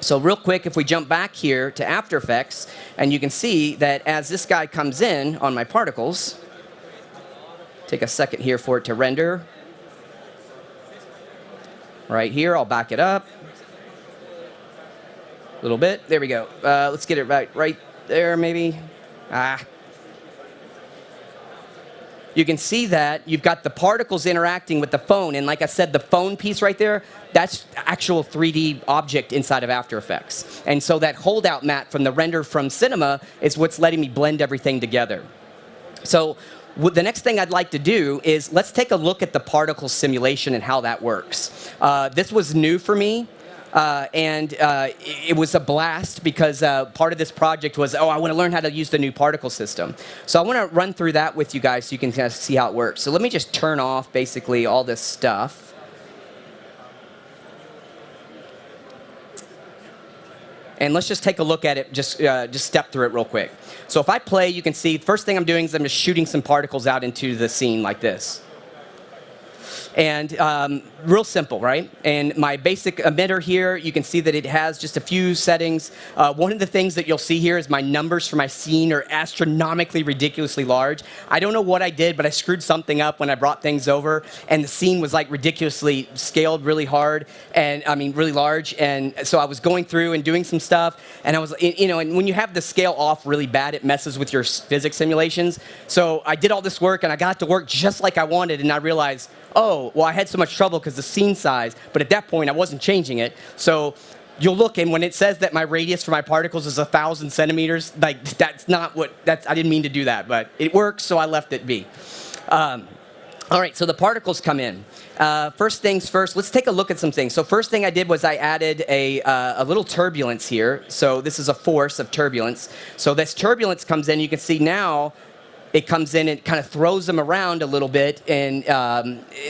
So real quick, if we jump back here to After Effects, and you can see that as this guy comes in on my particles, take a second here for it to render. Right here, I'll back it up a little bit. There we go. Let's get it right there, maybe. You can see that you've got the particles interacting with the phone, and like I said, the phone piece right there, that's actual 3D object inside of After Effects. And so that holdout matte from the render from Cinema is what's letting me blend everything together. So the next thing I'd like to do is let's take a look at the particle simulation and how that works. This was new for me. And it was a blast because part of this project was, I want to learn how to use the new particle system. So I want to run through that with you guys so you can kind of see how it works. So let me just turn off basically all this stuff. And let's just take a look at it, just step through it real quick. So if I play, you can see, first thing I'm doing is I'm just shooting some particles out into the scene like this. And real simple, right? And my basic emitter here, you can see that it has just a few settings. One of the things that you'll see here is my numbers for my scene are astronomically, ridiculously large. I don't know what I did, but I screwed something up when I brought things over, and the scene was ridiculously scaled really hard, and really large. And so I was going through and doing some stuff, and I was, and when you have the scale off really bad, it messes with your physics simulations. So I did all this work, and I got it to work just like I wanted, and I realized, oh, well, I had so much trouble because the scene size, but at that point, I wasn't changing it. So you'll look, and when it says that my radius for my particles is 1,000 centimeters, that's not what, I didn't mean to do that, but it works, so I left it be. All right, so the particles come in. First things first, let's take a look at some things. So first thing I did was I added a little turbulence here. So this is a force of turbulence. So this turbulence comes in, you can see now, it comes in and kind of throws them around a little bit, and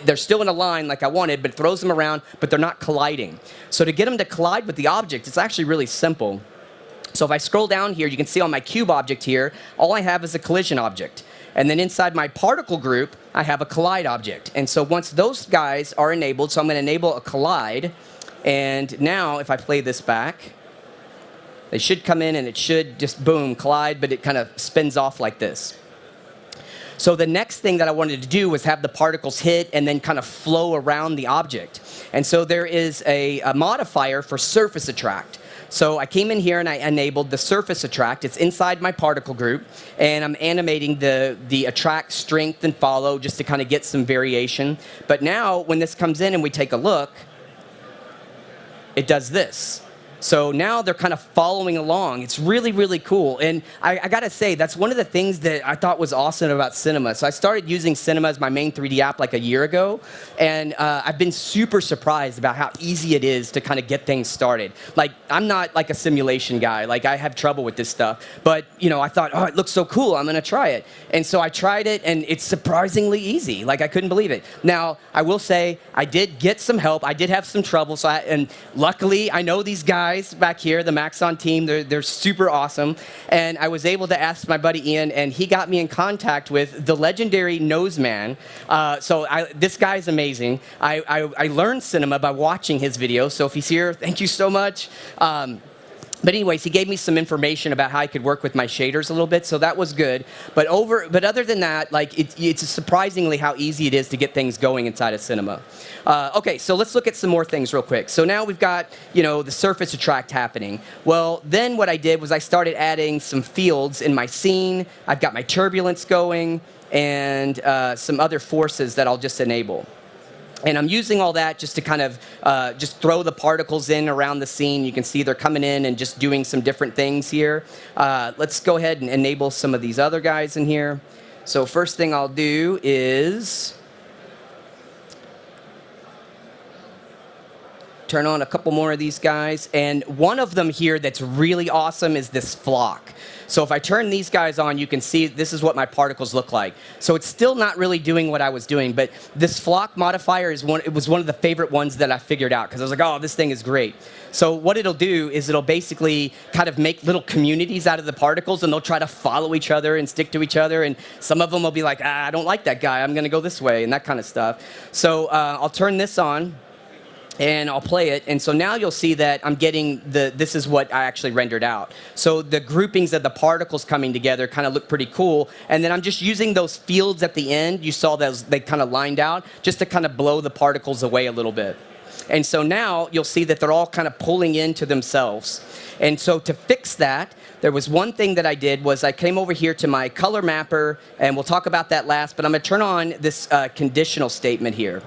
they're still in a line like I wanted, but it throws them around, but they're not colliding. So to get them to collide with the object, it's actually really simple. So if I scroll down here, you can see on my cube object here, all I have is a collision object. And then inside my particle group, I have a collide object. And so once those guys are enabled, so I'm going to enable a collide, and now if I play this back, they should come in and it should just, boom, collide, but it kind of spins off like this. So the next thing that I wanted to do was have the particles hit and then kind of flow around the object. And so there is a modifier for surface attract. So I came in here and I enabled the surface attract. It's inside my particle group, and I'm animating the attract, strength, and follow just to kind of get some variation. But now when this comes in and we take a look, it does this. So now they're kind of following along. It's really, really cool. And I got to say, that's one of the things that I thought was awesome about Cinema. So I started using Cinema as my main 3D app like a year ago. And I've been super surprised about how easy it is to kind of get things started. Like, I'm not like a simulation guy. Like, I have trouble with this stuff. But, you know, I thought, oh, it looks so cool. I'm going to try it. And so I tried it, and it's surprisingly easy. Like, I couldn't believe it. Now, I will say, I did get some help. I did have some trouble. And luckily, I know these guys back here, the Maxon team, they're super awesome. And I was able to ask my buddy Ian, and he got me in contact with the legendary Noseman. This guy's amazing. I learned Cinema by watching his videos, so if he's here, thank you so much. But anyways, he gave me some information about how I could work with my shaders a little bit, so that was good. But other than that, like it's surprisingly how easy it is to get things going inside of Cinema. Okay, so let's look at some more things real quick. So now we've got, you know, the surface attract happening. Well, then what I did was I started adding some fields in my scene. I've got my turbulence going and some other forces that I'll just enable. And I'm using all that just to kind of just throw the particles in around the scene. You can see they're coming in and just doing some different things here. Let's go ahead and enable some of these other guys in here. So first thing I'll do is turn on a couple more of these guys. And one of them here that's really awesome is this flock. So if I turn these guys on, you can see this is what my particles look like. So it's still not really doing what I was doing, but this flock modifier was one of the favorite ones that I figured out because I was like, oh, this thing is great. So what it'll do is it'll basically kind of make little communities out of the particles, and they'll try to follow each other and stick to each other. And some of them will be like, I don't like that guy. I'm going to go this way, and that kind of stuff. So I'll turn this on. And I'll play it, and so now you'll see that I'm getting this is what I actually rendered out. So the groupings of the particles coming together kind of look pretty cool, and then I'm just using those fields at the end. You saw those, they kind of lined out, just to kind of blow the particles away a little bit. And so now you'll see that they're all kind of pulling into themselves. And so to fix that, there was one thing that I did was I came over here to my color mapper, and we'll talk about that last, but I'm going to turn on this conditional statement here.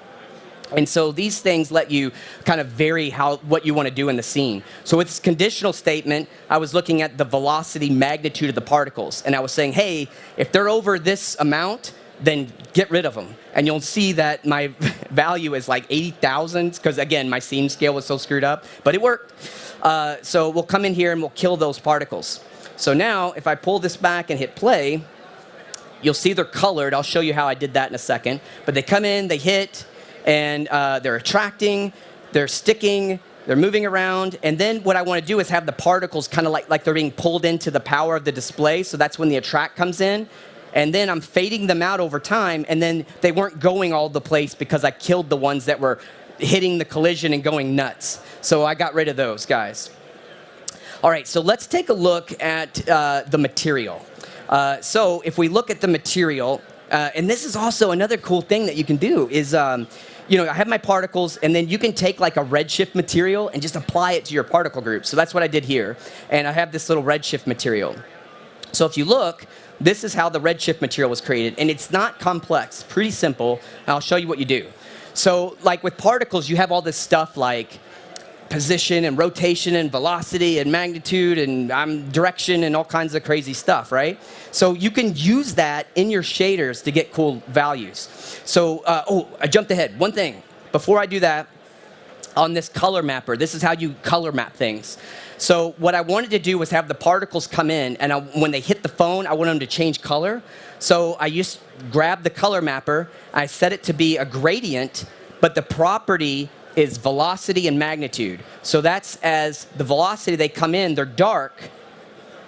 And so these things let you kind of vary what you want to do in the scene. So with this conditional statement, I was looking at the velocity magnitude of the particles. And I was saying, hey, if they're over this amount, then get rid of them. And you'll see that my value is like 80,000, because again, my scene scale was so screwed up, but it worked. So we'll come in here and we'll kill those particles. So now if I pull this back and hit play, you'll see they're colored. I'll show you how I did that in a second. But they come in, they hit, and they're attracting, they're sticking, they're moving around. And then what I want to do is have the particles kind of like they're being pulled into the power of the display. So that's when the attract comes in. And then I'm fading them out over time, and then they weren't going all the place because I killed the ones that were hitting the collision and going nuts. So I got rid of those guys. All right, so let's take a look at the material. So if we look at the material, and this is also another cool thing that you can do is, you know, I have my particles, and then you can take like a redshift material and just apply it to your particle group. So that's what I did here. And I have this little redshift material. So if you look, this is how the redshift material was created. And it's not complex, pretty simple. And I'll show you what you do. So like with particles, you have all this stuff like position and rotation and velocity and magnitude and direction and all kinds of crazy stuff, right? So you can use that in your shaders to get cool values. So, I jumped ahead. One thing, before I do that, on this color mapper, this is how you color map things. So what I wanted to do was have the particles come in, and when they hit the phone, I want them to change color. So I just grab the color mapper, I set it to be a gradient, but the property is velocity and magnitude. So that's as the velocity they come in, they're dark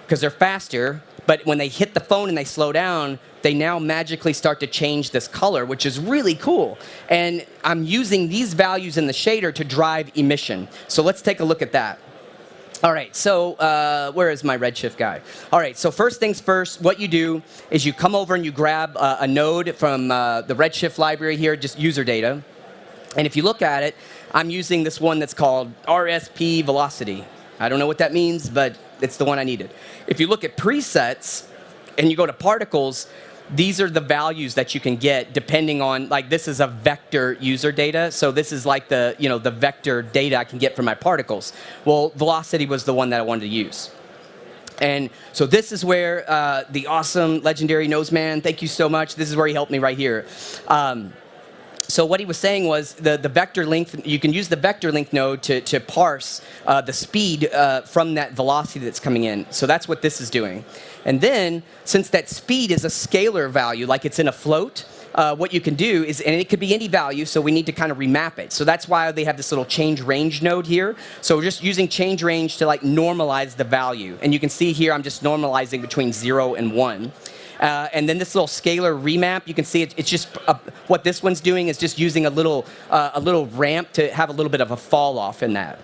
because they're faster, but when they hit the phone and they slow down, they now magically start to change this color, which is really cool. And I'm using these values in the shader to drive emission. So let's take a look at that. All right, so where is my Redshift guy? All right, so first things first, what you do is you come over and you grab a node from the Redshift library here, just user data. And if you look at it, I'm using this one that's called RSP velocity. I don't know what that means, but it's the one I needed. If you look at presets and you go to particles, these are the values that you can get depending on, like this is a vector user data. So this is like the, the vector data I can get from my particles. Well, velocity was the one that I wanted to use. And so this is where the awesome, legendary Noseman, thank you so much. This is where he helped me right here. So what he was saying was the vector length, you can use the vector length node to parse the speed from that velocity that's coming in. So that's what this is doing. And then, since that speed is a scalar value, like it's in a float, what you can do is, and it could be any value, so we need to kind of remap it. So that's why they have this little change range node here. So we're just using change range to like normalize the value. And you can see here I'm just normalizing between 0 and 1. And then this little scalar remap, you can see it's just what this one's doing is just using a little ramp to have a little bit of a fall off in that.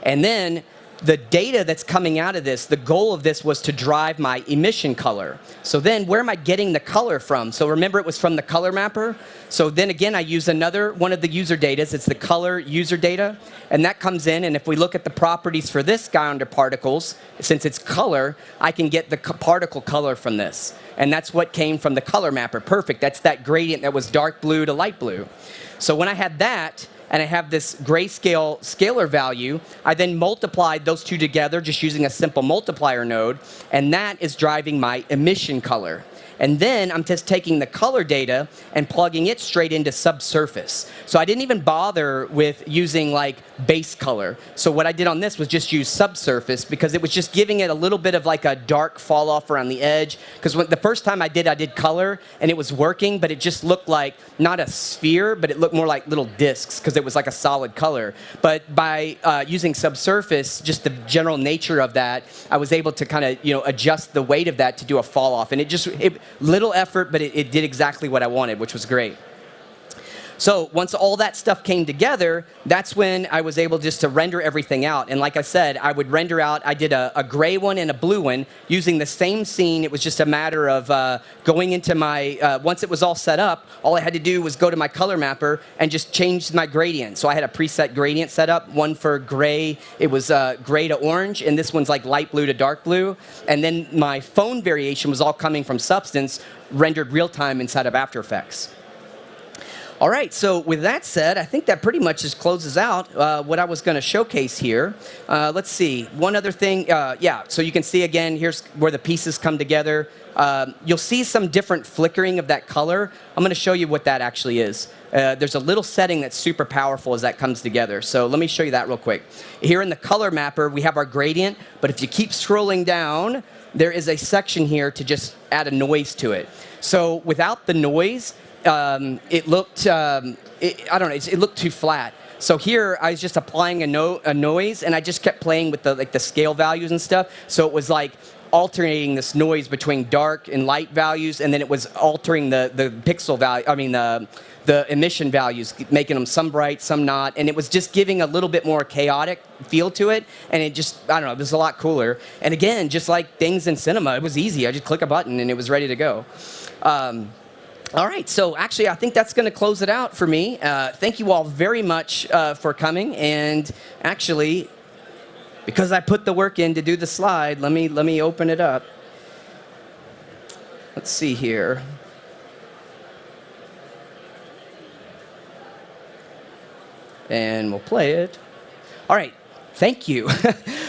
And then the data that's coming out of this, the goal of this was to drive my emission color. So then where am I getting the color from? So remember it was from the color mapper. So then again, I use another one of the user data. It's the color user data. And that comes in, and if we look at the properties for this guy under particles, since it's color, I can get the particle color from this. And that's what came from the color mapper. Perfect. That's that gradient that was dark blue to light blue. So when I had that, and I have this grayscale scalar value, I then multiplied those two together just using a simple multiplier node, and that is driving my emission color. And then I'm just taking the color data and plugging it straight into subsurface. So I didn't even bother with using like base color. So what I did on this was just use subsurface because it was just giving it a little bit of like a dark fall off around the edge. Because the first time I did color and it was working, but it just looked like not a sphere, but it looked more like little discs because it was like a solid color. But by using subsurface, just the general nature of that, I was able to kind of adjust the weight of that to do a fall off. And little effort, but it did exactly what I wanted, which was great. So once all that stuff came together, that's when I was able just to render everything out. And like I said, I would render out, I did a gray one and a blue one using the same scene. It was just a matter of going into my, once it was all set up, all I had to do was go to my color mapper and just change my gradient. So I had a preset gradient set up, one for gray, it was gray to orange, and this one's like light blue to dark blue. And then my phone variation was all coming from Substance, rendered real time inside of After Effects. All right, so with that said, I think that pretty much just closes out what I was going to showcase here. Let's see, one other thing. So you can see again, here's where the pieces come together. You'll see some different flickering of that color. I'm going to show you what that actually is. There's a little setting that's super powerful as that comes together. So let me show you that real quick. Here in the color mapper, we have our gradient, but if you keep scrolling down, there is a section here to just add a noise to it. So without the noise, it looked, it looked too flat. So here I was just applying a noise, and I just kept playing with the scale values and stuff. So it was like alternating this noise between dark and light values, and then it was altering the pixel value. I mean the emission values, making them some bright, some not, and it was just giving a little bit more chaotic feel to it. And it just, it was a lot cooler. And again, just like things in cinema, it was easy. I just click a button and it was ready to go. All right, so actually, I think that's going to close it out for me. Thank you all very much for coming. And actually, because I put the work in to do the slide, let me open it up. Let's see here. And we'll play it. All right. Thank you.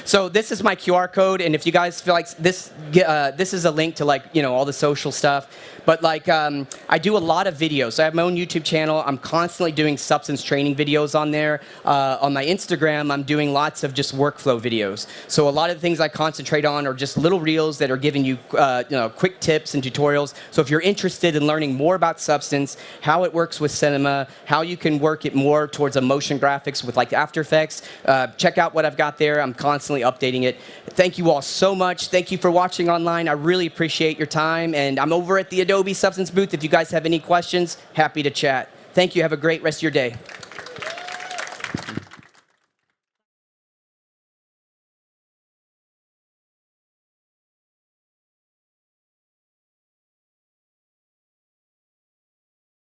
So this is my QR code, and if you guys feel like this, this is a link to like all the social stuff. But like I do a lot of videos. So I have my own YouTube channel. I'm constantly doing substance training videos on there. On my Instagram, I'm doing lots of just workflow videos. So a lot of the things I concentrate on are just little reels that are giving you quick tips and tutorials. So if you're interested in learning more about substance, how it works with cinema, how you can work it more towards a motion graphics with like After Effects, check out what I've got there. I'm constantly updating it. Thank you all so much. Thank you for watching online. I really appreciate your time. And I'm over at the Adobe Substance booth. If you guys have any questions, happy to chat. Thank you. Have a great rest of your day.